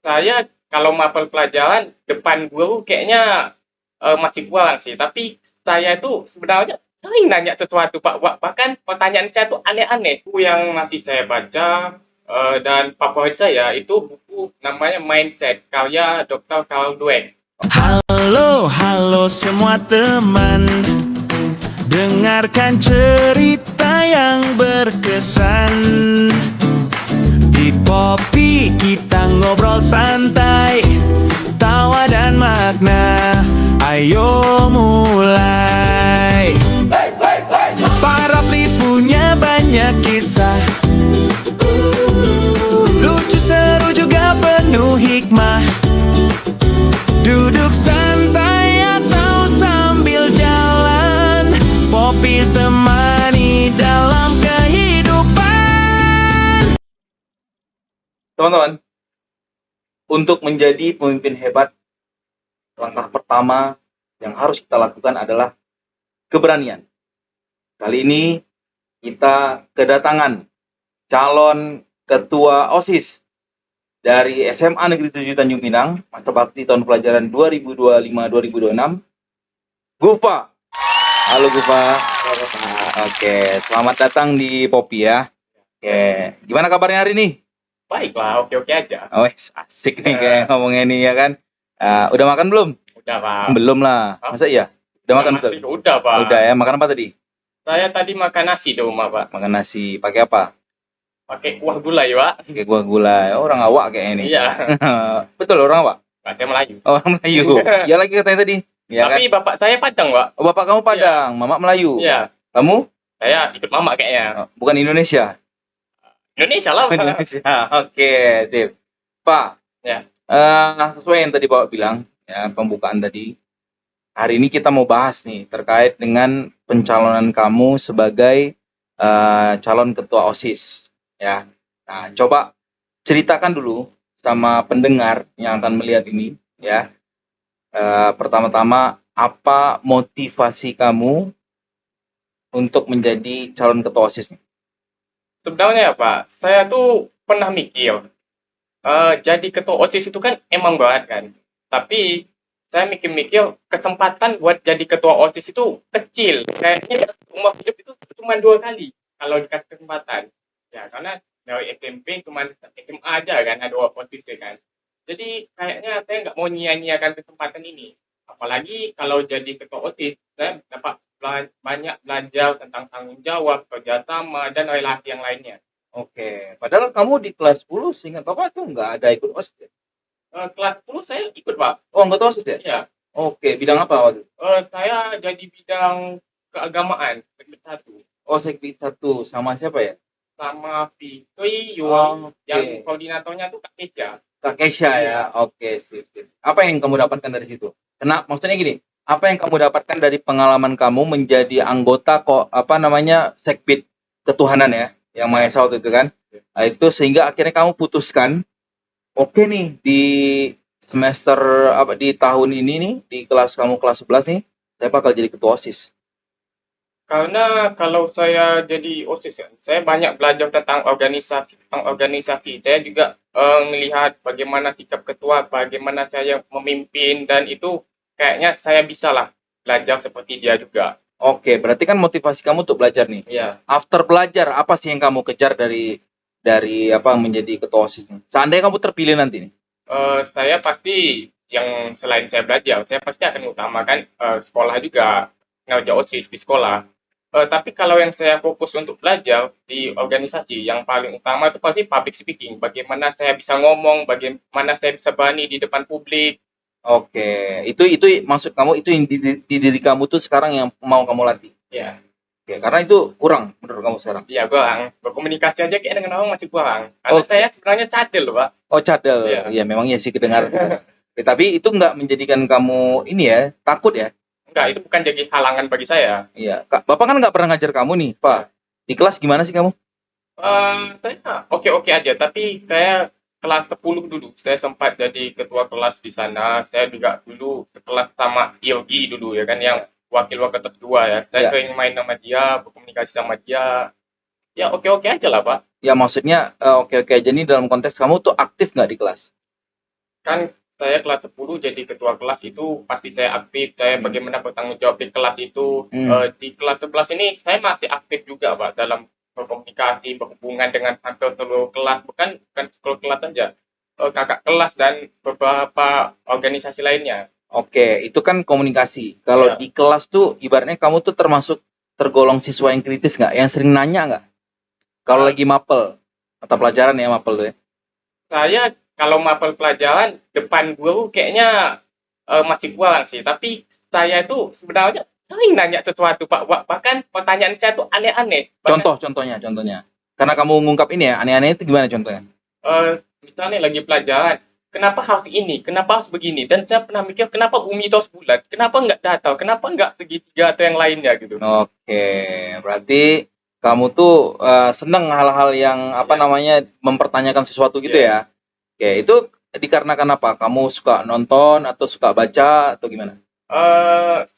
saya kalau mapel pelajaran depan guru kayaknya masih kurang sih. Tapi saya itu sebenarnya sering nanya sesuatu Pak. Bahkan pertanyaan saya tuh aneh-aneh. Buku yang nanti saya baca dan favorit saya itu buku namanya Mindset karya Dr. Carol Dweck. Halo, halo semua teman, dengarkan cerita yang berkesan. Di Poppy kita ngobrol santai, tawa dan makna. Ayo mulai. Pak Rafli punya banyak kisah, lucu, seru, juga penuh hikmah. Duduk santai atau sambil jalan, Poppy temani dalam kehidupan. Teman-teman, untuk menjadi pemimpin hebat, langkah pertama yang harus kita lakukan adalah keberanian. Kali ini kita kedatangan calon ketua OSIS dari SMA Negeri 7 Tanjung Pinang, masa bakti tahun pelajaran 2025-2026, Gufa. Halo Gufa. Oke, selamat datang di Poppy ya. Oke, gimana kabarnya hari ini? Baiklah, oke-oke aja. Oh, asik nih kayak ngomongnya nih ya kan. Udah makan belum? Udah Pak. Belum lah. Masa iya? Udah makan Pasti belum? udah Pak. Udah ya. Makan apa tadi? Saya tadi makan nasi di rumah Pak. Makan nasi. Pakai apa? Pakai kuah gulai Pak. Pakai kuah gulai. Orang awak kayaknya ini. Iya. Betul orang awak? Bahasa Melayu. Orang Melayu. Ya lagi katanya tadi. Ya Tapi kan? bapak saya Padang Pak. Oh, bapak kamu Padang, Mamak Melayu. Iya. Kamu? Saya ikut mama kayaknya. Bukan Indonesia. Indonesia lah Pak. Indonesia. Oke, sip. Pak. Ya. Sesuai yang tadi Bapak bilang, ya, pembukaan tadi. Hari ini kita mau bahas nih terkait dengan pencalonan kamu sebagai calon ketua OSIS, ya. Nah, coba ceritakan dulu sama pendengar yang akan melihat ini, ya. Pertama-tama, apa motivasi kamu untuk menjadi calon ketua OSIS nih? Sebenarnya Pak, saya tuh pernah mikir, jadi ketua OSIS itu kan emang berat kan. Tapi saya mikir-mikir kesempatan buat jadi ketua OSIS itu kecil. Kayaknya umur hidup itu cuma 2 kali kalau dikasih kesempatan. Ya karena dari SMP cuma SMA aja kan ada OSIS ya kan. Jadi kayaknya saya nggak mau nyia-nyiakan kesempatan ini. Apalagi kalau jadi ketua OSIS, saya dapat banyak belajar tentang tanggung jawab, kerjasama, dan relasi yang lainnya. Oke, padahal kamu di kelas 10 seingat Bapak tuh nggak ada ikut OSIS ya? Kelas 10 saya ikut Pak. Oh, anggota OSIS ya? Iya. Oke, bidang apa waktu itu? Saya jadi bidang keagamaan Sekbid 1 Oh, Sekbid 1 sama siapa ya? sama Fikri Yuang Oke. yang koordinatornya tuh Kak Kecia. Kak Kesha ya. Oke, sip. Apa yang kamu dapatkan dari situ? Maksudnya gini, apa yang kamu dapatkan dari pengalaman kamu menjadi anggota Sekbid Ketuhanan ya, yang Maha Esa waktu itu kan? Nah, itu sehingga akhirnya kamu putuskan, oke nih di semester di tahun ini nih, di kelas 11 nih, saya bakal jadi ketua OSIS. Karena kalau saya jadi OSIS ya, saya banyak belajar tentang organisasi. Saya juga melihat bagaimana sikap ketua, bagaimana saya memimpin, dan itu kayaknya saya bisa lah belajar seperti dia juga. Oke, berarti kan motivasi kamu untuk belajar nih. Iya. After belajar, apa sih yang kamu kejar dari menjadi ketua OSIS nih? Seandainya kamu terpilih nanti nih. Saya pasti yang selain saya belajar, saya pasti akan utamakan sekolah juga, ngerja OSIS di sekolah. Tapi kalau yang saya fokus untuk belajar di organisasi, yang paling utama itu pasti public speaking. Bagaimana saya bisa ngomong, bagaimana saya bisa berani di depan publik. Oke, itu maksud kamu, itu yang di diri kamu tuh sekarang yang mau kamu latih. Ya, Ya, karena itu kurang menurut kamu sekarang. ya kurang. Berkomunikasi aja kayak dengan orang masih kurang. Karena Oke. saya sebenarnya cadel, Pak. Oh, cadel. Iya. Iya, memang ya sih kedengar. Tapi itu nggak menjadikan kamu ini ya, takut ya? Enggak, itu bukan jadi halangan bagi saya. Iya. Bapak kan nggak pernah ngajar kamu nih, Pak. Di kelas gimana sih kamu? Saya oke-oke aja, tapi saya kelas 10 dulu. Saya sempat jadi ketua kelas di sana. Saya juga dulu sekelas sama Yogi dulu ya kan, yang wakil kelas 2 ya. Saya Ya. sering main sama dia, berkomunikasi sama dia. Ya oke-oke aja lah Pak. Ya maksudnya oke-oke aja nih dalam konteks kamu tuh aktif nggak di kelas? Kan saya kelas 10 jadi ketua kelas itu pasti saya aktif, saya bagaimana bertanggung jawab di kelas itu. Di kelas 11 ini saya masih aktif juga Pak dalam berkomunikasi, berhubungan dengan hampir seluruh kelas, bukan seluruh kelas saja, kakak kelas dan beberapa organisasi lainnya. Oke, itu kan komunikasi. Kalau Ya, di kelas tuh ibaratnya kamu tuh termasuk tergolong siswa yang kritis nggak? Yang sering nanya nggak? Kalau eh, lagi mapel, mata pelajaran ya mapel tuh ya. saya kalau mapel pelajaran depan guru kayaknya masih kurang sih, tapi saya itu sebenarnya sering nanya sesuatu Pak. Bahkan pertanyaan saya tuh aneh-aneh. Bahkan Contohnya. Karena kamu ngungkap ini ya, aneh-aneh itu gimana contohnya? misalnya lagi pelajaran, kenapa harus ini, kenapa harus begini, dan saya pernah mikir kenapa bumi itu harus bulat, kenapa nggak datar, kenapa nggak segitiga atau yang lainnya gitu. Oke, berarti kamu tuh seneng hal-hal yang apa Ya, namanya mempertanyakan sesuatu gitu ya. ya. Oke, itu dikarenakan apa? Kamu suka nonton atau suka baca atau gimana?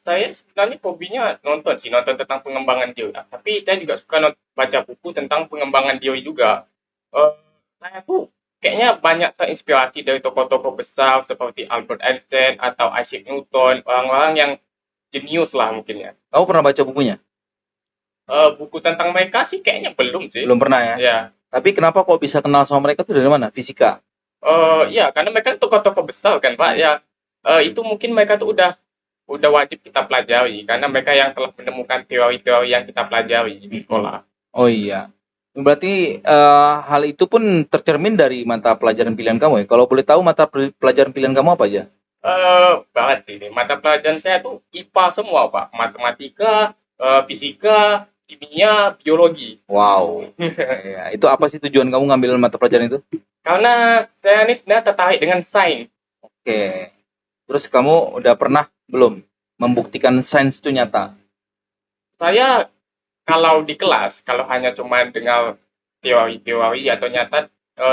Saya sebenarnya hobinya nonton sih, nonton tentang pengembangan diri. Tapi saya juga suka baca buku tentang pengembangan diri juga. Eh, saya tuh kayaknya banyak terinspirasi dari tokoh-tokoh besar seperti Albert Einstein atau Isaac Newton, orang-orang yang jenius lah mungkin ya. Kamu pernah baca bukunya? Buku tentang mereka sih kayaknya belum sih. Belum pernah ya. Ya, Tapi kenapa kok bisa kenal sama mereka tuh dari mana? Fisika. ya karena mereka tokoh-tokoh besar kan Pak. Ya, itu mungkin mereka tuh udah wajib kita pelajari karena mereka yang telah menemukan teori-teori yang kita pelajari di sekolah. Oh iya. Berarti hal itu pun tercermin dari mata pelajaran pilihan kamu ya. Kalau boleh tahu mata pelajaran pilihan kamu apa aja? Banget sih ini. Mata pelajaran saya tuh IPA semua Pak. Matematika, fisika, kimia, biologi. Wow. Ya, itu apa sih tujuan kamu ngambil mata pelajaran itu? Karena saya ini sebenarnya tertarik dengan sains. Oke. Terus kamu udah pernah belum membuktikan sains itu nyata? Saya kalau di kelas, kalau hanya cuma dengar teori-teori atau nyata,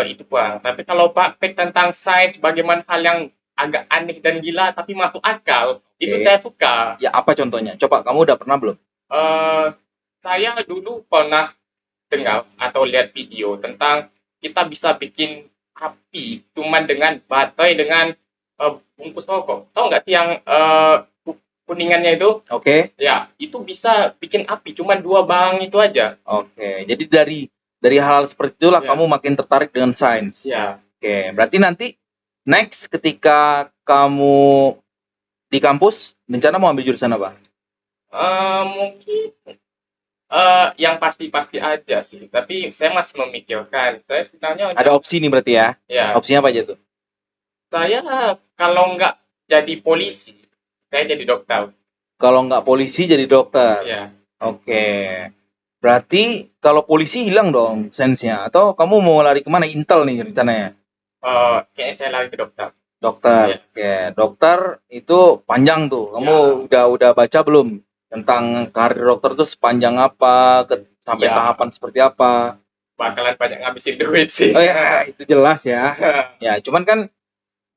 itu kurang. Tapi kalau praktek tentang sains, bagaimana hal yang agak aneh dan gila tapi masuk akal, itu Oke. saya suka. Ya apa contohnya? Coba kamu udah pernah belum? Eh, saya dulu pernah dengar atau lihat video tentang kita bisa bikin api cuman dengan baterai dengan bungkus rokok. Tahu nggak sih yang kuningannya itu? Oke. Ya, itu bisa bikin api cuman dua barang itu aja. Oke. Jadi dari hal-hal seperti itulah Ya, kamu makin tertarik dengan sains. ya. Oke. Berarti nanti next ketika kamu di kampus rencana mau ambil jurusan apa? Mungkin yang pasti-pasti aja sih. Tapi saya masih memikirkan. Saya sebenarnya Ada opsi nih berarti ya. ya, Opsinya apa aja tuh? saya kalau nggak jadi polisi, saya jadi dokter. Kalau nggak polisi jadi dokter. Ya, Oke. Berarti kalau polisi hilang dong sensenya. Atau kamu mau lari kemana? Intel nih rencananya. kayaknya saya lari ke dokter. Dokter. Ya, Oke. Dokter itu panjang tuh. Kamu udah baca belum tentang karir dokter tuh sepanjang apa, sampai ya, tahapan seperti apa? bakalan banyak ngabisin duit sih. Oh ya, itu jelas ya. Ya, cuman kan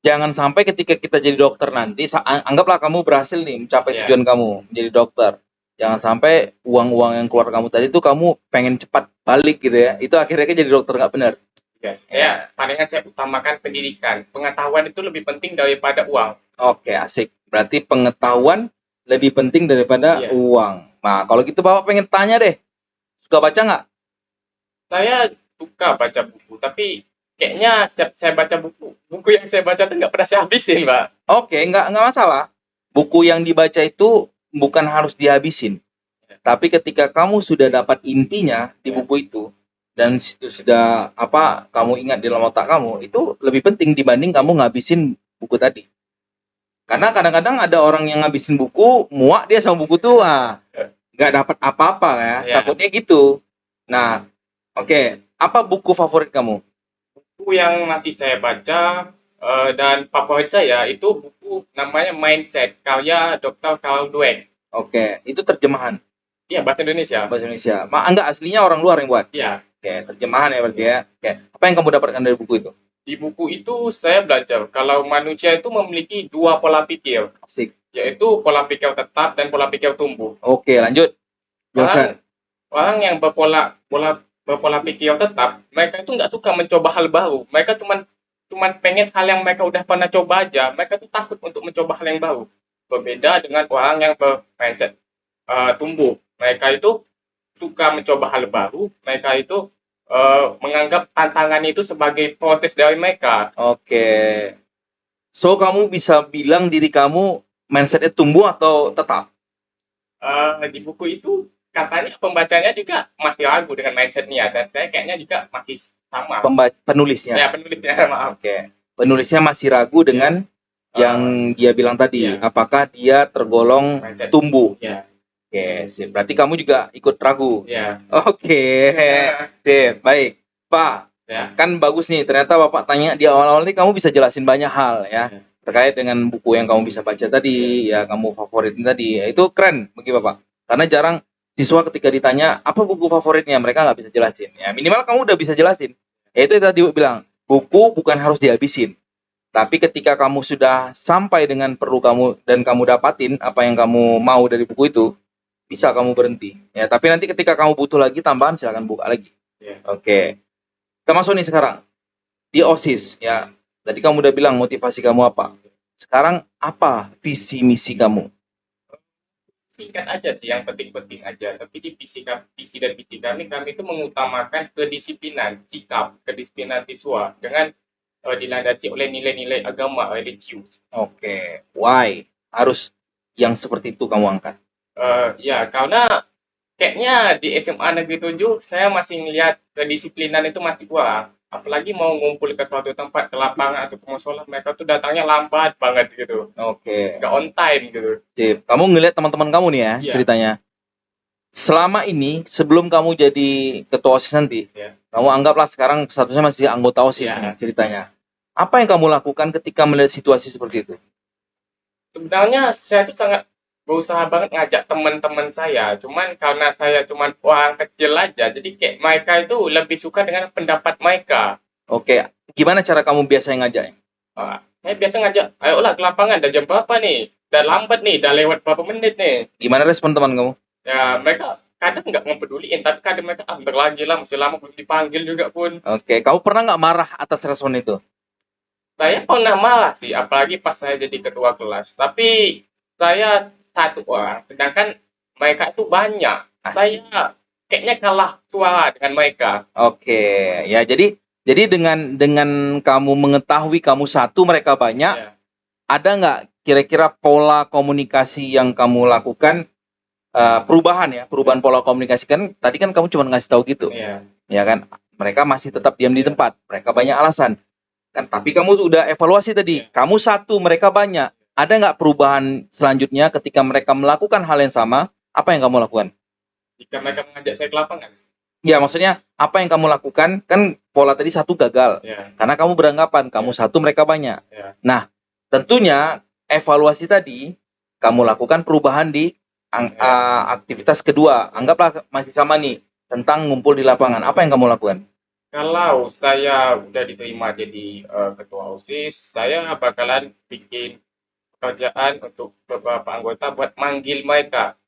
jangan sampai ketika kita jadi dokter nanti, anggaplah kamu berhasil nih mencapai Ya, tujuan kamu menjadi dokter. Jangan sampai uang-uang yang keluar kamu tadi itu kamu pengen cepat balik gitu ya. Itu akhirnya kan jadi dokter nggak benar. ya, palingan saya utamakan pendidikan. Pengetahuan itu lebih penting daripada uang. Oke, asik. Berarti pengetahuan lebih penting daripada Iya. uang. Nah, kalau gitu Bapak pengen tanya deh. Suka baca nggak? Saya suka baca buku, tapi kayaknya setiap saya baca buku yang saya baca tuh nggak pernah saya habisin, Pak. Oke, nggak masalah. Buku yang dibaca itu bukan harus dihabisin. Tapi ketika kamu sudah dapat intinya di buku itu, dan itu sudah apa kamu ingat di dalam otak kamu, itu lebih penting dibanding kamu ngabisin buku tadi. Karena kadang-kadang ada orang yang ngabisin buku, muak dia sama buku tuh, nggak dapat apa-apa ya. Ya. Takutnya gitu. Nah, oke. Apa buku favorit kamu? Buku yang masih saya baca dan favorit saya itu buku namanya Mindset karya Dr. Carl Dweck. Oke, itu terjemahan Iya, bahasa Indonesia. bahasa Indonesia. Enggak, aslinya orang luar yang buat. Iya. Oke, terjemahan ya berarti ya. Oke, apa yang kamu dapatkan dari buku itu? Di buku itu saya belajar kalau manusia itu memiliki dua pola pikir, Asik. yaitu pola pikir tetap dan pola pikir tumbuh. Oke, lanjut. Jelaskan. Orang yang berpola pikir tetap, mereka itu nggak suka mencoba hal baru. Mereka cuma cuman pengen hal yang mereka udah pernah coba aja, mereka tuh takut untuk mencoba hal yang baru. Berbeda dengan orang yang bermindset tumbuh. Mereka itu suka mencoba hal baru, mereka itu menganggap tantangan itu sebagai proses dari mereka. Oke. So kamu bisa bilang diri kamu mindsetnya tumbuh atau tetap? Di buku itu katanya pembacanya juga masih ragu dengan mindsetnya, dan saya kayaknya juga masih sama. Penulisnya. Ya, penulisnya, maaf. Oke. Penulisnya masih ragu dengan yang dia bilang tadi. Iya. Apakah dia tergolong Mindset. tumbuh? Ya, Oke, sip. Berarti kamu juga ikut ragu. ya, Oke, sip. Baik. Pak, ya. kan bagus nih. Ternyata Bapak tanya di awal-awal ini kamu bisa jelasin banyak hal ya. Ya. Terkait dengan buku yang kamu bisa baca tadi, ya kamu favoritin tadi. Ya, itu keren bagi Bapak. Karena jarang siswa ketika ditanya apa buku favoritnya, mereka nggak bisa jelasin. Ya, minimal kamu udah bisa jelasin. Ya itu tadi bilang, buku bukan harus dihabisin. Tapi ketika kamu sudah sampai dengan perlu kamu dan kamu dapatin apa yang kamu mau dari buku itu, bisa kamu berhenti. Ya, tapi nanti ketika kamu butuh lagi tambahan silakan buka lagi. Ya. Oke. Kita masuk nih sekarang di OSIS ya. Tadi kamu udah bilang motivasi kamu apa. Sekarang apa visi misi kamu? Singkat aja sih, yang penting-penting aja. Tapi di visi dan visi kami itu mengutamakan kedisiplinan, sikap, kedisiplinan siswa dengan dilandasi oleh nilai-nilai agama, religius. Oke. Why? Harus yang seperti itu kamu angkat. Ya, karena kayaknya di SMA Negeri 7 saya masih ngelihat kedisiplinan itu masih kurang. Apalagi mau ngumpul ke suatu tempat, ke lapangan atau ke musola, mereka tuh datangnya lambat banget gitu. Oke. Nggak on time gitu. Sip. Kamu ngelihat teman-teman kamu nih ya, Iya. ceritanya. Selama ini sebelum kamu jadi ketua OSIS nanti, Ya. kamu anggaplah sekarang statusnya masih anggota OSIS Iya. nih, ceritanya. Apa yang kamu lakukan ketika melihat situasi seperti itu? Sebenarnya saya tuh sangat berusaha banget ngajak teman-teman saya. Cuman karena saya cuman orang kecil aja, jadi kayak mereka itu lebih suka dengan pendapat mereka. Oke, gimana cara kamu biasanya ngajaknya? Saya biasa ngajak, ayolah ke lapangan, udah jam berapa nih? Udah lambat nih, udah lewat berapa menit nih? Gimana respon teman kamu? Ya, mereka kadang nggak ngepeduliin, tapi kadang mereka, bentar lagi lah, masih lama belum dipanggil juga pun. Oke, kamu pernah nggak marah atas respon itu? Saya pernah marah sih, apalagi pas saya jadi ketua kelas. Tapi saya satu orang, sedangkan mereka itu banyak. Saya kayaknya kalah suara dengan mereka. Oke, ya jadi dengan kamu mengetahui kamu satu mereka banyak, Ya, ada nggak kira-kira pola komunikasi yang kamu lakukan perubahan pola komunikasi kan tadi kan kamu cuma ngasih tahu gitu, ya, ya kan? Mereka masih tetap diam di tempat, mereka banyak alasan kan. Tapi kamu tuh udah evaluasi tadi, Ya. kamu satu mereka banyak. Ada nggak perubahan selanjutnya ketika mereka melakukan hal yang sama? Apa yang kamu lakukan? jika mereka mengajak saya ke lapangan. Ya, maksudnya apa yang kamu lakukan? Kan pola tadi satu gagal. Ya, Karena kamu beranggapan kamu satu mereka banyak. ya, Nah, tentunya evaluasi tadi kamu lakukan perubahan di aktivitas kedua. Anggaplah masih sama nih tentang ngumpul di lapangan. Apa yang kamu lakukan? Kalau saya udah diterima jadi ketua OSIS, saya bakalan bikin pekerjaan untuk beberapa anggota buat manggil mereka.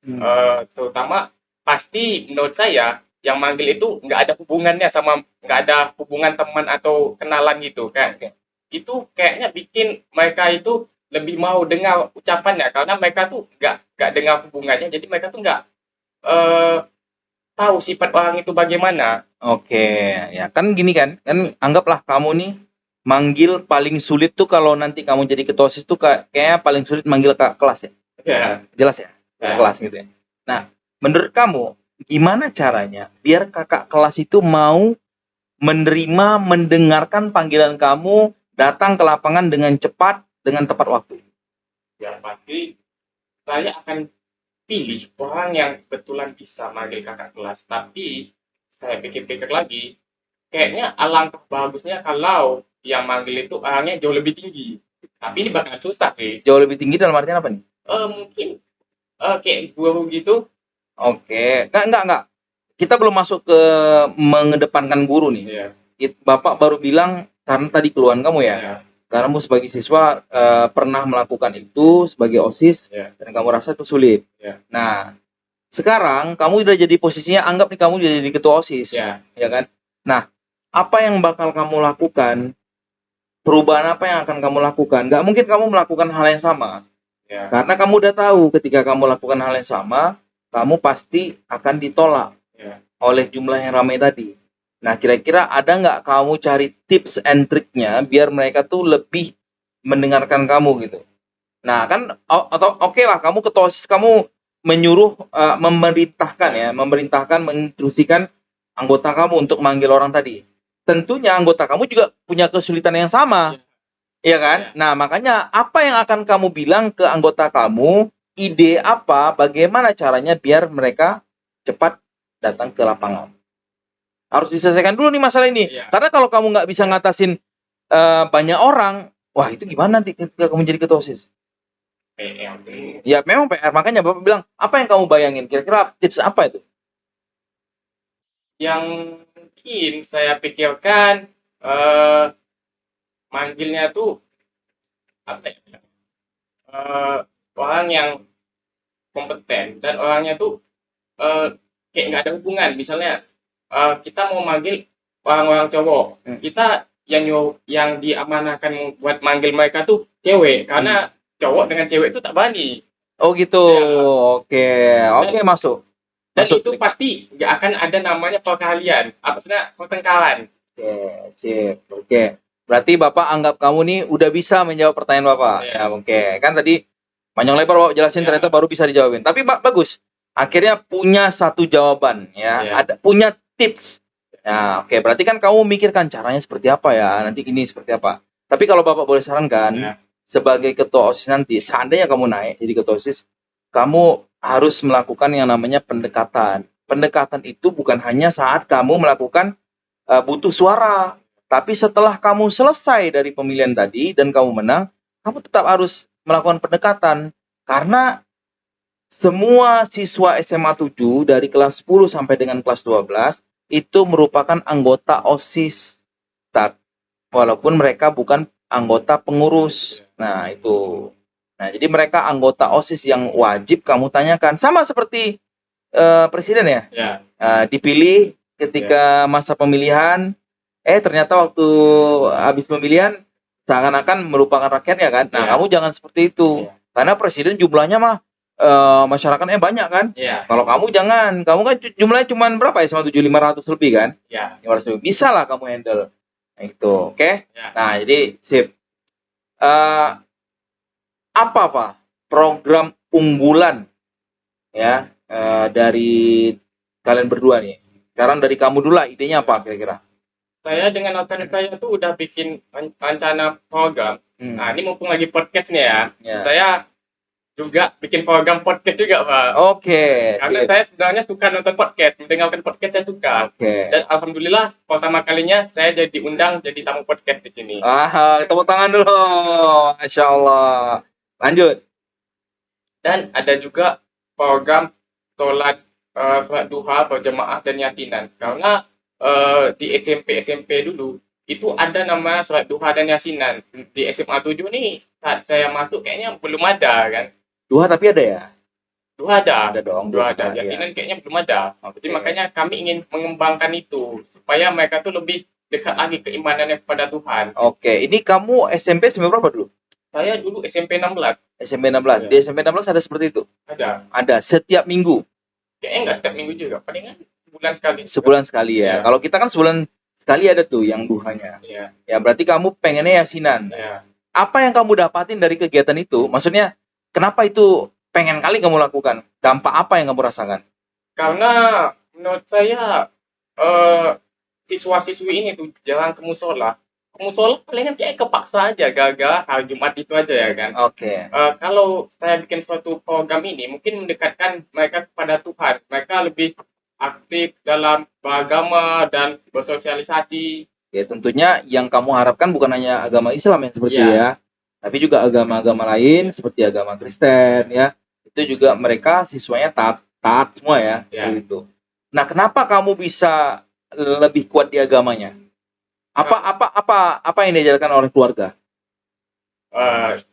Terutama pasti menurut saya yang manggil itu nggak ada hubungannya sama, nggak ada hubungan teman atau kenalan gitu kan. Itu kayaknya bikin mereka itu lebih mau dengar ucapannya, karena mereka tuh nggak dengar hubungannya, jadi mereka tuh nggak eh, tahu sifat orang itu bagaimana. Oke, ya kan gini kan anggaplah kamu nih manggil paling sulit tuh kalau nanti kamu jadi ketua OSIS tuh kayaknya paling sulit manggil ke kelas ya. Ya, Jelas ya? Ya. Kelas gitu ya. Nah, menurut kamu gimana caranya biar kakak kelas itu mau menerima, mendengarkan panggilan kamu, datang ke lapangan dengan cepat, dengan tepat waktu? ya pasti saya akan pilih orang yang betulan bisa manggil kakak kelas. Tapi saya pikir-pikir lagi, kayaknya alangkah bagusnya kalau yang manggil itu orangnya jauh lebih tinggi. Tapi ini bakal susah sih. Jauh lebih tinggi dalam artian apa nih? Mungkin kayak guru gitu. Oke, enggak. Kita belum masuk ke mengedepankan guru nih. Ya, Bapak baru bilang karena tadi keluhan kamu ya. ya, Karena kamu sebagai siswa pernah melakukan itu sebagai OSIS ya, dan kamu rasa itu sulit. Ya. Nah, sekarang kamu udah jadi posisinya, anggap nih kamu udah jadi ketua OSIS, ya. ya kan? Nah, apa yang bakal kamu lakukan perubahan apa yang akan kamu lakukan? Nggak mungkin kamu melakukan hal yang sama. Ya. Karena kamu udah tahu ketika kamu lakukan hal yang sama, kamu pasti akan ditolak Ya. oleh jumlah yang ramai tadi. Nah, kira-kira ada nggak kamu cari tips and triknya biar mereka tuh lebih mendengarkan kamu gitu? Nah, kan atau oke lah, kamu ketua OSIS, kamu menyuruh memerintahkan, menginstruksikan anggota kamu untuk manggil orang tadi. Tentunya anggota kamu juga punya kesulitan yang sama, ya kan? Ya. Nah, makanya apa yang akan kamu bilang ke anggota kamu? Ide apa? Bagaimana caranya biar mereka cepat datang ke lapangan? Harus diselesaikan dulu nih masalah ini. Iya. Karena kalau kamu nggak bisa ngatasin banyak orang, wah itu gimana nanti ketika kamu jadi ketua OSIS? PM. Ya memang PR. Makanya Bapak bilang, apa yang kamu bayangin? Kira-kira tips apa itu? Yang mungkin saya pikirkan manggilnya tuh apa ya? Orang yang kompeten dan orangnya tuh kayak nggak ada hubungan. Misalnya kita mau manggil orang-orang cowok, kita yang diamanahkan buat manggil mereka tuh cewek, karena cowok dengan cewek itu tak berani. Oh gitu. Ya. Oke, masuk. Dan Masuk. itu pasti nggak akan ada namanya perkalian, apa maksudnya pertengkaran. Oke, sip. Oke. Berarti Bapak anggap kamu nih udah bisa menjawab pertanyaan Bapak. Iya. Ya, oke. Kan tadi panjang lebar Bapak jelasin, Iya. ternyata baru bisa dijawabin. Tapi bagus. Akhirnya punya satu jawaban ya. Iya. Ada punya tips. Nah, oke. Berarti kan kamu mikirkan caranya seperti apa ya? Nanti ini seperti apa. Tapi kalau Bapak boleh sarankan, Iya. sebagai ketua OSIS nanti, seandainya kamu naik jadi ketua OSIS, kamu harus melakukan yang namanya pendekatan. Pendekatan itu bukan hanya saat kamu melakukan butuh suara, tapi setelah kamu selesai dari pemilihan tadi dan kamu menang, kamu tetap harus melakukan pendekatan. Karena semua siswa SMA 7 dari kelas 10 sampai dengan kelas 12 itu merupakan anggota OSIS. Walaupun mereka bukan anggota pengurus. Nah, itu. Nah, jadi mereka anggota OSIS yang wajib kamu tanyakan. Sama seperti presiden ya. Ya. Dipilih ketika masa pemilihan, ternyata waktu habis pemilihan seakan-akan merupakan rakyatnya kan. Nah, Iya. kamu jangan seperti itu. Iya. Karena presiden jumlahnya mah masyarakatnya banyak kan. Iya. Kalau kamu jangan, kamu kan jumlahnya cuma berapa ya? Sama 7.500 lebih kan? Ya. 500 lebih. Bisa lah kamu handle. Nah, itu, oke? Ya. Nah, jadi sip. Apa Pak program unggulan ya dari kalian berdua nih? Sekarang dari kamu dulu lah, idenya apa kira-kira? Saya dengan rekan saya tuh udah bikin rencana program. Nah, ini mumpung lagi podcast nih ya. Ya. Saya juga bikin program podcast juga, Pak. Oke. Karena sip. saya sebenarnya suka nonton podcast, mendengarkan podcast saya suka. Oke. Dan alhamdulillah pertama kalinya saya jadi diundang jadi tamu podcast di sini. Tepuk tangan dulu. Masya Allah. Lanjut. Dan ada juga program sholat duha berjamaah dan yasinan. Karena di SMP dulu itu ada nama sholat duha dan yasinan. Di SMA 7 nih saat saya masuk kayaknya belum ada kan. Duha tapi ada ya? Duha ada. Ada dong. Duha ada. Ya. Yasinan kayaknya belum ada. Oke. Jadi makanya kami ingin mengembangkan itu supaya mereka tuh lebih dekat lagi keimanannya kepada Tuhan. Oke. Ini kamu SMP berapa dulu? Saya dulu SMP 16. SMP 16. Ya. Di SMP 16 ada seperti itu? Ada. Ada setiap minggu. Kayaknya nggak setiap minggu juga. Palingan bulan sekali. Sebulan sekali ya. Ya. Kalau kita kan sebulan sekali ada tuh yang duhanya. Iya. Ya berarti kamu pengennya yasinan. Iya. Apa yang kamu dapatin dari kegiatan itu? Maksudnya kenapa itu pengen kali kamu lakukan? Dampak apa yang kamu rasakan? Karena menurut saya siswa-siswi ini tuh jarang ke musola. Ke musola palingan kayak kepaksa aja gara-gara hari Jumat itu aja ya kan. Oke. Kalau saya bikin suatu program ini mungkin mendekatkan mereka kepada Tuhan. Mereka lebih aktif dalam beragama dan bersosialisasi. Ya tentunya yang kamu harapkan bukan hanya agama Islam yang seperti Iya. ya, tapi juga agama-agama lain seperti agama Kristen ya. Itu juga mereka siswanya taat semua ya, Iya. seperti itu. Nah, kenapa kamu bisa lebih kuat di agamanya? Apa yang diajarkan oleh keluarga?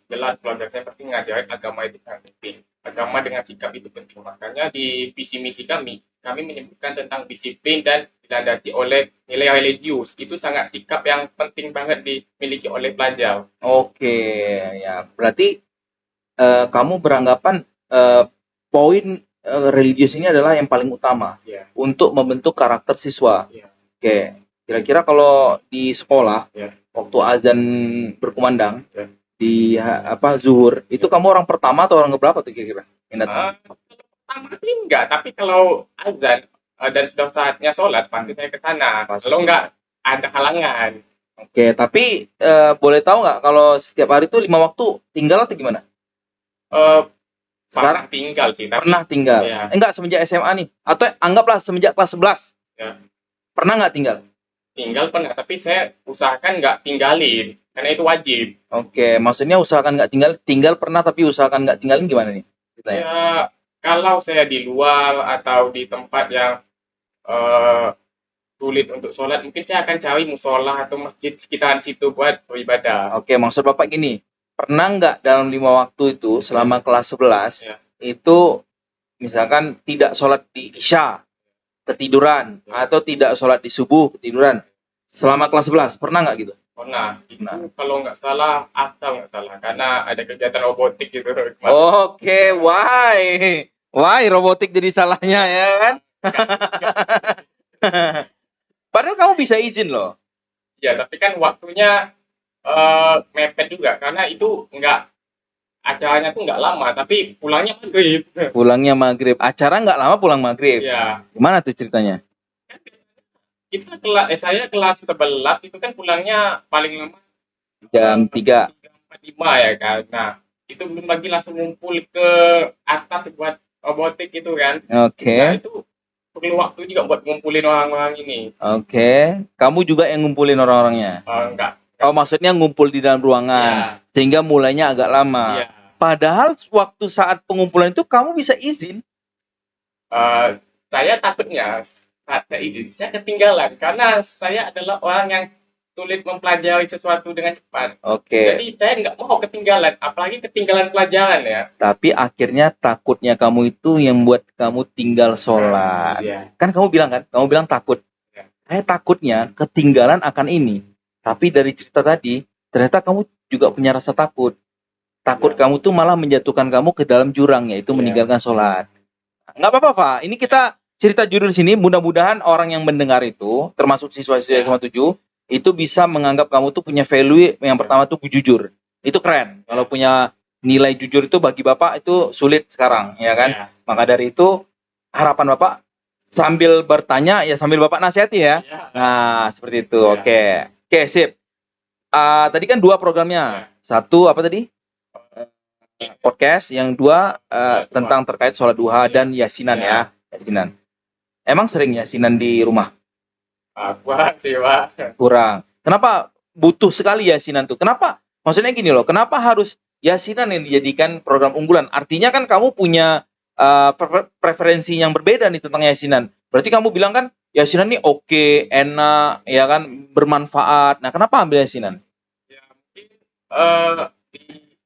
Jelas keluarga saya pasti ngajarin agama itu sangat penting. Agama dengan sikap itu penting. Makanya di visi misi kami kami menyebutkan tentang disiplin dan dilandasi oleh nilai religius. Itu sangat sikap yang penting banget dimiliki oleh pelajar. Oke, ya. Berarti kamu beranggapan poin religius ini adalah yang paling utama Ya, untuk membentuk karakter siswa. ya, Oke. Kira-kira kalau di sekolah ya. waktu azan berkumandang Ya. di zuhur, itu kamu orang pertama atau orang keberapa tuh kira-kira yang datang? Pertama sih enggak, tapi kalau azan dan sudah saatnya sholat, pasti saya ke sana. Pasti. Kalau enggak ada halangan. Oke, tapi boleh tahu nggak kalau setiap hari itu 5 waktu tinggal atau gimana? Eh, Sekarang Pernah tinggal sih, tapi pernah tinggal. ya, Enggak semenjak SMA nih. Atau anggaplah semenjak kelas 11. ya, Pernah nggak tinggal? tinggal pernah, tapi saya usahakan nggak tinggalin, karena itu wajib. Oke, maksudnya usahakan nggak tinggal pernah tapi usahakan nggak tinggalin gimana nih? Ceritanya. Ya, kalau saya di luar atau di tempat yang eh, sulit untuk sholat, mungkin saya akan cari musola atau masjid sekitaran situ buat beribadah. Oke, maksud Bapak gini, pernah nggak dalam 5 waktu itu selama kelas 11 Ya. itu misalkan tidak sholat di Isya, ketiduran, Ya. atau tidak sholat di subuh, ketiduran selama kelas 11, pernah nggak gitu? Pernah, itu Nah. kalau nggak salah, asal nggak salah, karena ada kegiatan robotik gitu. Oke, why robotik jadi salahnya ya kan? Padahal kamu bisa izin loh. Ya, tapi kan waktunya mepet juga, karena itu nggak, acaranya tuh nggak lama, tapi pulangnya maghrib. Pulangnya maghrib. Acara nggak lama pulang maghrib. Ya, Gimana tuh ceritanya? saya kelas 11 itu kan pulangnya paling lama Jam 3. 3, 4, 5 ya kan. Nah, itu belum lagi langsung ngumpul ke atas buat robotik itu kan. Oke. Nah, itu perlu waktu juga buat ngumpulin orang-orang ini. Oke. Kamu juga yang ngumpulin orang-orangnya? Enggak. Oh, maksudnya ngumpul di dalam ruangan. Ya, Sehingga mulainya agak lama. ya. Padahal waktu saat pengumpulan itu kamu bisa izin. Saya takutnya saat saya izin, saya ketinggalan karena saya adalah orang yang sulit mempelajari sesuatu dengan cepat. Oke. Jadi saya nggak mau ketinggalan, apalagi ketinggalan pelajaran ya. Tapi akhirnya takutnya kamu itu yang buat kamu tinggal sholat. Iya. Kan kamu bilang kan? Kamu bilang takut. Ya. Saya takutnya ketinggalan akan ini. Tapi dari cerita tadi, ternyata kamu juga punya rasa takut. Takut Ya. kamu tuh malah menjatuhkan kamu ke dalam jurang, yaitu Ya. meninggalkan sholat. Nggak apa-apa, Pak. Ini kita cerita judul sini. Mudah-mudahan orang yang mendengar itu, termasuk siswa-siswa SMA 7, itu bisa menganggap kamu tuh punya value. Yang pertama tuh jujur. Itu keren. Kalau punya nilai jujur itu bagi Bapak itu sulit sekarang, ya kan? Ya. Maka dari itu, harapan Bapak sambil bertanya, ya sambil Bapak nasihati ya. Ya. Nah, seperti itu. Ya. Oke, sip. Tadi kan 2 programnya. Satu apa tadi? Podcast. Yang 2 tentang terkait sholat duha dan yasinan ya. Yasinan. Emang sering yasinan di rumah? Kurang sih, Pak. Kurang. Kenapa butuh sekali yasinan tuh? Kenapa? Maksudnya gini loh, kenapa harus yasinan yang dijadikan program unggulan? Artinya kan kamu punya preferensi yang berbeda nih tentang yasinan. Berarti kamu bilang kan yasinan nih oke, enak, ya kan, bermanfaat. Nah, kenapa ambil yasinan? Ya, mungkin di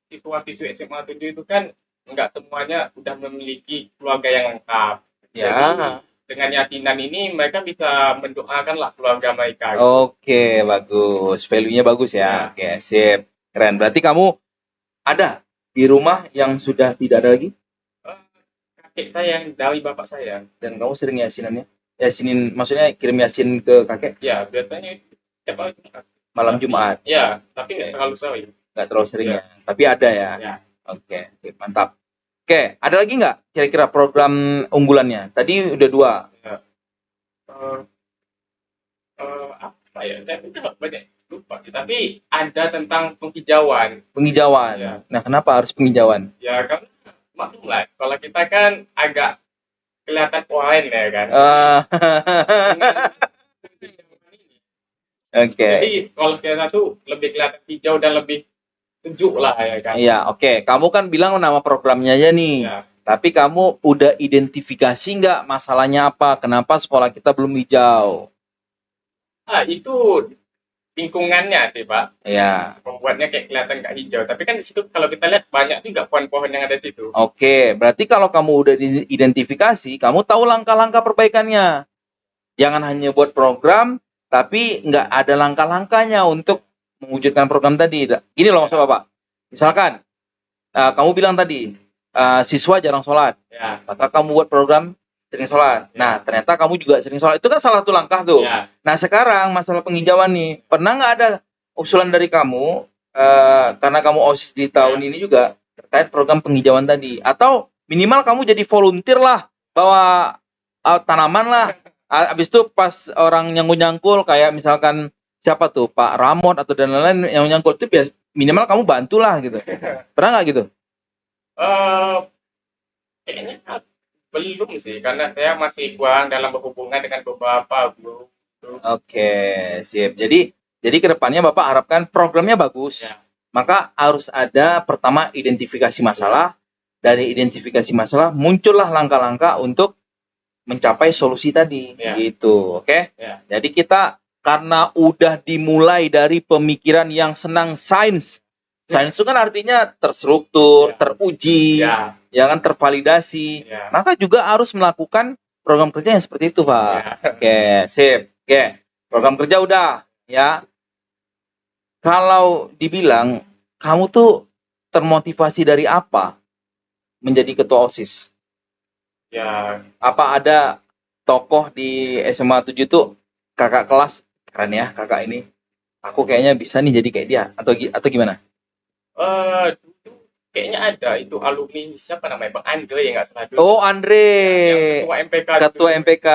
siswa-siswi SMA 7 itu kan nggak semuanya sudah memiliki keluarga yang lengkap. Ya. Jadi, dengan yasinan ini mereka bisa mendoakanlah keluarga mereka. Oke, bagus. Value-nya bagus ya. Oke, sip. Keren. Berarti kamu ada di rumah yang sudah tidak ada lagi? Kakek saya dari bapak saya. Dan kamu sering yasinannya? Yasinin, maksudnya kirim yasin ke kakek Ya, biasanya tiap hari Jumat. malam Jumat? Ya, tapi nggak terlalu sering. Nggak terlalu sering Ya. ya. Tapi ada ya? Ya. Oke, sip, mantap. Oke, ada lagi nggak kira-kira program unggulannya? Tadi udah 2. Apa ya? Saya udah banyak lupa. Tapi ada tentang penghijauan. Penghijauan. Ya. Nah, kenapa harus penghijauan? Ya, karena maklum lah. Kalau kita kan agak kelihatan poin ya kan. Oke. Jadi kalau kita tuh lebih kelihatan hijau dan lebih sejuk lah ya kan. Iya, oke. Kamu kan bilang nama programnya aja nih. Ya. Tapi kamu udah identifikasi nggak masalahnya apa? Kenapa sekolah kita belum hijau? Itu lingkungannya sih, Pak. Ya. Membuatnya kayak kelihatan nggak hijau. Tapi kan di situ kalau kita lihat banyak juga pohon-pohon yang ada di situ. Oke, berarti kalau kamu udah diidentifikasi, kamu tahu langkah-langkah perbaikannya. Jangan hanya buat program, tapi nggak ada langkah-langkahnya untuk mewujudkan program tadi. Gini loh maksud Bapak. Misalkan, kamu bilang tadi, siswa jarang sholat. Ya, Maka kamu buat program sering sholat. Nah, ternyata kamu juga sering sholat. Itu kan salah satu langkah tuh. ya, Nah, sekarang masalah penghijauan nih. Pernah nggak ada usulan dari kamu, karena kamu OSIS di tahun ini juga, terkait program penghijauan tadi? Atau minimal kamu jadi volunteer lah, bawa tanaman lah. Abis itu pas orang nyangkul-nyangkul, kayak misalkan siapa tuh, Pak Ramon atau dan lain-lain yang nyangkul itu minimal kamu bantulah gitu. Pernah nggak gitu? eh kayaknya belum sih, karena saya masih kurang dalam berhubungan dengan beberapa guru. Oke, sip. Jadi kedepannya Bapak harapkan programnya bagus. Ya. Maka harus ada pertama identifikasi masalah. Dari identifikasi masalah muncullah langkah-langkah untuk mencapai solusi tadi. Ya. Gitu, oke? Ya. Jadi kita karena udah dimulai dari pemikiran yang senang sains. Sains itu kan artinya terstruktur, Ya. teruji, Ya, ya kan, tervalidasi. ya, Maka juga harus melakukan program kerja yang seperti itu, Pak. ya. Oke, sip. Oke, program kerja udah, ya. Kalau dibilang kamu tuh termotivasi dari apa menjadi ketua OSIS? Ya, Apa ada tokoh di SMA 7 tuh kakak kelas, keren ya kakak ini. Aku kayaknya bisa nih jadi kayak dia, atau gimana? dulu kayaknya ada itu alumni siapa namanya, Bang Andre ya nggak salah dulu. Oh, Andre, Yang ketua MPK dulu. ketua MPK.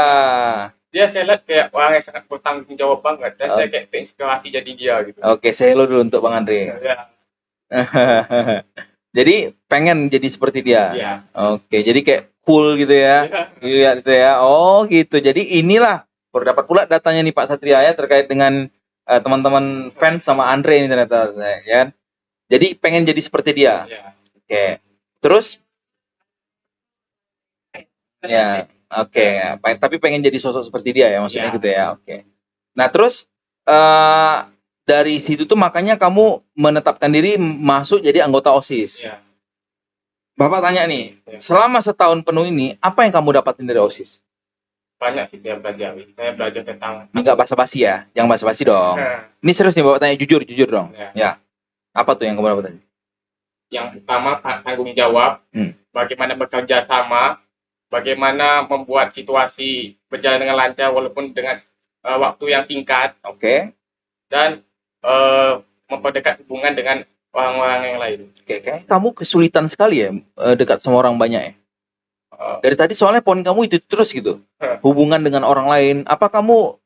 Dia saya lihat kayak orang yang sangat bertanggung jawab banget, dan Oh. saya kayak terinspirasi jadi dia gitu. Oke, saya hello dulu untuk Bang Andre. Ya, Jadi pengen jadi seperti dia. ya, Oke, jadi kayak cool gitu ya. Lihat itu ya. Oh, gitu. Jadi inilah baru dapat pula datanya nih Pak Satria ya, terkait dengan teman-teman fans sama Andre ini ternyata ya kan. Jadi pengen jadi seperti dia. ya. Oke. Terus ya, oke. Tapi pengen jadi sosok seperti dia ya, maksudnya Ya. gitu ya. Oke. Nah, terus dari situ tuh makanya kamu menetapkan diri masuk jadi anggota OSIS. Ya. Bapak tanya nih, Ya. selama setahun penuh ini, apa yang kamu dapatin dari OSIS? Banyak sih saya belajar. Saya belajar tentang Ini nggak basa-basi ya, jangan basa-basi dong. Ini serius nih Bapak tanya jujur dong. Ya. Ya. Apa tuh yang kamu dapatin? Yang pertama tanggung jawab, bagaimana bekerja sama, bagaimana membuat situasi berjalan dengan lancar walaupun dengan waktu yang singkat, Oke. dan memperdekat hubungan dengan orang-orang yang lain. Oke, kayak kamu kesulitan sekali ya dekat sama orang banyak ya. Eh, Dari tadi soalnya poin kamu itu terus gitu. Hubungan dengan orang lain. Apa kamu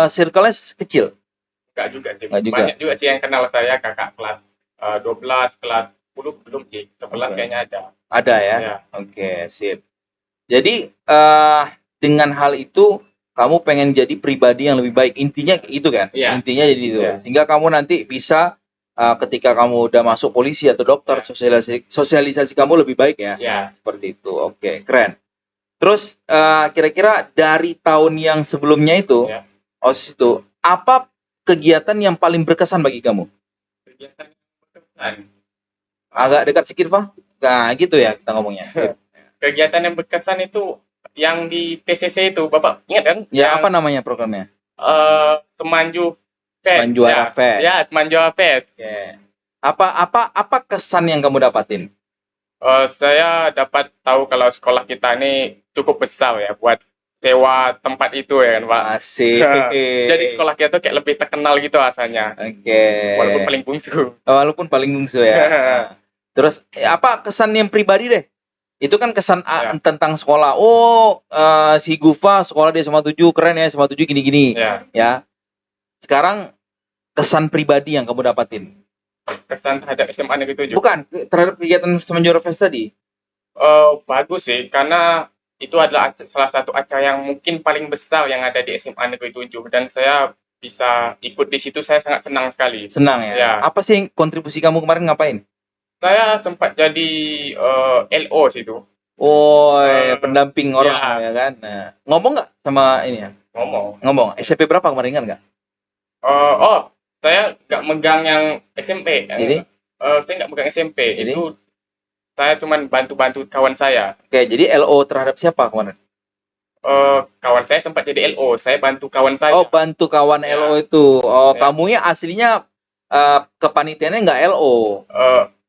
circle-nya kecil? Enggak juga sih. Nggak juga. Banyak juga sih yang kenal saya, kakak kelas 12, kelas 10 belum sih. 11 Oke. kayaknya ada. Ada ya? Ya. Oke, sip. Jadi dengan hal itu kamu pengen jadi pribadi yang lebih baik. Intinya itu kan? Iya. Intinya jadi itu. Iya. Sehingga kamu nanti bisa ketika kamu udah masuk polisi atau dokter, sosialisasi kamu lebih baik ya. Ya. Seperti itu. Oke, keren. Terus kira-kira dari tahun yang sebelumnya itu, Ya. OSIS itu, apa kegiatan yang paling berkesan bagi kamu? Kegiatan berkesan. Agak dekat sedikit, Pak? Nah, gitu ya kita ngomongnya. Sip. Kegiatan yang berkesan itu yang di TCC itu, Bapak ingat kan? Ya, Yang, apa namanya programnya? Semanju Fest. Semanjuara Ya. Fest. Ya, Semanjuara Fest. Oke. Apa kesan yang kamu dapatin? Saya dapat tahu kalau sekolah kita ini cukup besar ya buat sewa tempat itu ya kan, Pak. Asik. Jadi sekolah kita tuh kayak lebih terkenal gitu asalnya. Oke. Walaupun paling bungsu. Walaupun paling bungsu ya. Nah, terus apa kesan yang pribadi deh? Itu kan kesan Ya. tentang sekolah. Oh, si Gufa sekolah di SMA 7 keren ya, SMA 7 gini-gini. Ya, Ya. Sekarang kesan pribadi yang kamu dapatin. kesan terhadap SMA Negeri 7. Bukan terhadap kegiatan Semenjora Fest tadi. Bagus sih, karena itu adalah salah satu acara yang mungkin paling besar yang ada di SMA Negeri 7, dan saya bisa ikut di situ. Saya sangat senang sekali. Senang ya. Ya. Apa sih kontribusi kamu kemarin ngapain? Saya sempat jadi LO situ. Oh, pendamping orang ya. ya kan. Nah, ngomong nggak sama ini ya? Ngomong. Ngomong. SMP berapa kemarin ingat nggak? Saya nggak megang yang SMP. Jadi? Saya nggak megang SMP. Jadi? Itu saya cuman bantu-bantu kawan saya. Oke, jadi LO terhadap siapa kemarin? Kawan saya sempat jadi LO. Saya bantu kawan saya. Oh, bantu kawan Ya. LO itu. Oh, Ya. kamunya aslinya kepanitiaannya nggak LO.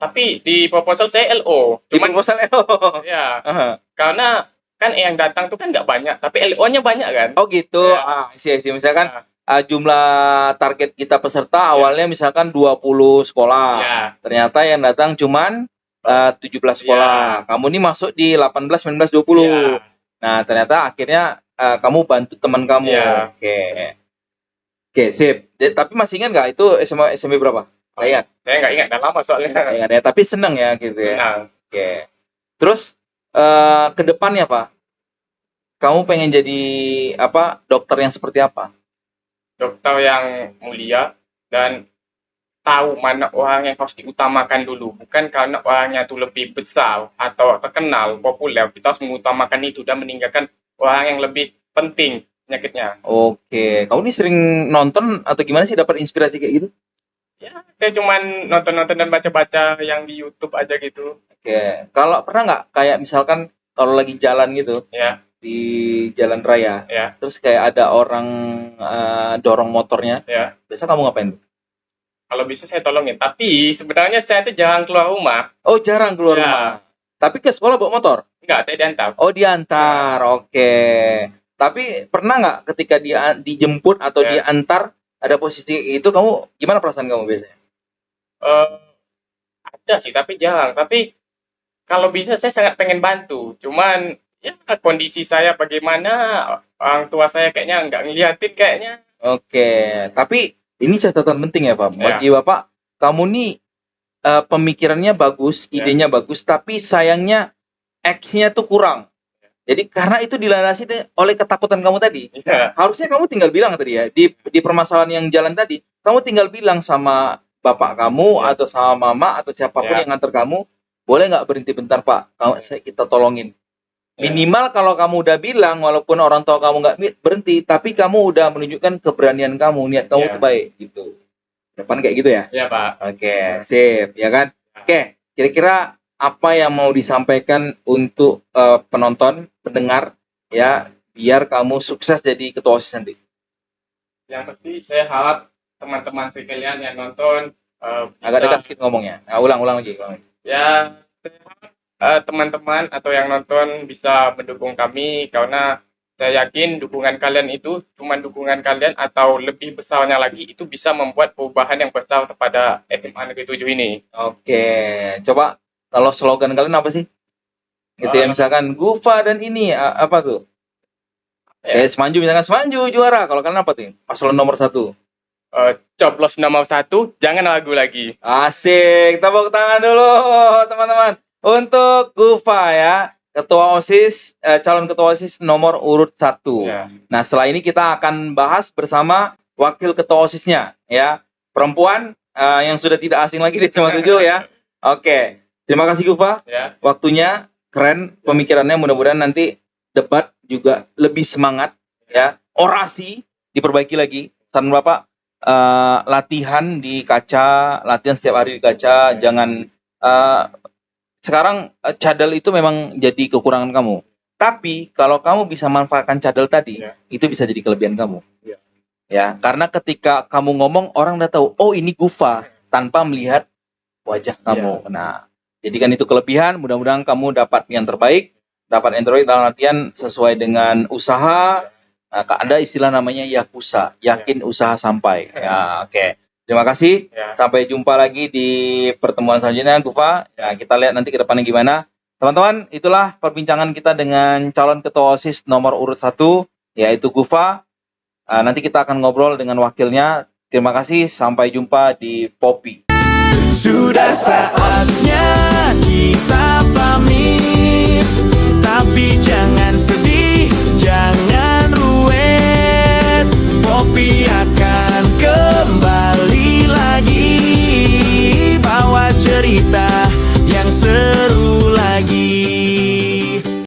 Tapi di proposal saya LO. Di Cuman proposal LO. ya, Aha. karena kan yang datang tuh kan nggak banyak, tapi LO-nya banyak kan. Oh gitu. Ya. Isi misalkan Ya. jumlah target kita peserta Ya. awalnya misalkan 20 sekolah. Ya. Ternyata yang datang cuman 17 sekolah. Kamu nih masuk di 18, 19, 20. Ya. Nah, ternyata akhirnya kamu bantu teman kamu. Ya. Oke, sip. Tapi masih ingat nggak itu SMP berapa? Nggak ingat. Saya nggak ingat, dah lama soalnya. Nggak ingat ya, tapi seneng ya gitu ya. Senang. Oke. Terus ke depannya Pak, kamu pengen jadi dokter yang seperti apa? Dokter yang mulia dan tahu mana orang yang harus diutamakan dulu. Bukan karena orangnya itu lebih besar atau terkenal, populer. Kita harus mengutamakan itu dan meninggalkan orang yang lebih penting penyakitnya. Oke, kamu ini sering nonton atau gimana sih dapat inspirasi kayak gitu? Ya, saya cuman nonton-nonton dan baca-baca yang di YouTube aja gitu. Oke, kalau pernah nggak kayak misalkan kalau lagi jalan gitu Ya, di jalan raya, ya, terus kayak ada orang dorong motornya, ya. biasa kamu ngapain? Kalau bisa saya tolongin. Tapi sebenarnya saya tuh jarang keluar rumah. Oh, jarang keluar Ya. rumah. Tapi ke sekolah bawa motor? Enggak, saya diantar. Oh, diantar. Oke. Tapi pernah nggak ketika dia dijemput atau Ya. diantar ada posisi itu, kamu gimana perasaan kamu biasanya? Ada sih, tapi jarang. Tapi kalau bisa saya sangat pengen bantu. Cuman ya kondisi saya bagaimana, orang tua saya kayaknya nggak ngeliatin kayaknya. Oke, tapi ini catatan penting ya Pak. Bagi Bapak, kamu nih pemikirannya bagus, Ya. idenya bagus, tapi sayangnya action-nya tuh kurang. Jadi karena itu dilandasi oleh ketakutan kamu tadi. Ya, Harusnya kamu tinggal bilang tadi ya, di permasalahan yang jalan tadi, kamu tinggal bilang sama bapak kamu Ya. atau sama mama atau siapapun Ya. yang nganter kamu, boleh nggak berhenti bentar Pak? Kita tolongin. Ya. Minimal kalau kamu udah bilang, walaupun orang tua kamu nggak berhenti, tapi kamu udah menunjukkan keberanian kamu, niat kamu Ya. tuh baik gitu. Depan kayak gitu ya? ya Pak. Oke, sip, ya kan? Oke, kira-kira apa yang mau disampaikan untuk penonton, pendengar, ya, biar kamu sukses jadi ketua OSIS nanti? Yang pasti saya harap teman-teman sekalian yang nonton Agak bisa, dekat sedikit ngomongnya. Nah, ulang lagi. ya saya harap teman-teman atau yang nonton bisa mendukung kami, karena saya yakin dukungan kalian itu cuma dukungan kalian atau lebih besarnya lagi itu bisa membuat perubahan yang besar kepada SMA Negeri 7 ini. Oke, coba kalau slogan kalian apa sih? Gitu ya, misalkan Gufa dan ini apa tuh? Ya. Semanju, misalkan Semanju juara. Kalau kalian apa tuh? Paslon nomor 1. Coblos nomor 1, jangan ragu lagi. Asik, tepuk tangan dulu teman-teman untuk Gufa ya, ketua OSIS, calon ketua OSIS nomor urut 1. Ya. Nah, setelah ini kita akan bahas bersama wakil ketua OSISnya ya, perempuan yang sudah tidak asing lagi di SMA 7 ya. Oke, terima kasih Gufa, Ya. waktunya keren, pemikirannya, mudah-mudahan nanti debat juga lebih semangat ya, orasi diperbaiki lagi. Saran Bapak, latihan di kaca, latihan setiap hari di kaca, jangan sekarang cadel itu memang jadi kekurangan kamu. Tapi kalau kamu bisa manfaatkan cadel tadi, Ya. itu bisa jadi kelebihan kamu. Ya. Ya, karena ketika kamu ngomong, orang udah tahu, oh ini Gufa, tanpa melihat wajah kamu. Nah, jadikan itu kelebihan, mudah-mudahan kamu dapat yang terbaik, dalam latihan sesuai dengan usaha. Nah, ada istilah namanya yakuza, yakin usaha sampai. Ya, oke. Terima kasih. Ya. Sampai jumpa lagi di pertemuan selanjutnya, Gufa. Ya, kita lihat nanti ke depannya gimana. Teman-teman, itulah perbincangan kita dengan calon ketua OSIS nomor urut 1, yaitu Gufa. Nanti kita akan ngobrol dengan wakilnya. Terima kasih. Sampai jumpa di Popi. Sudah saatnya kita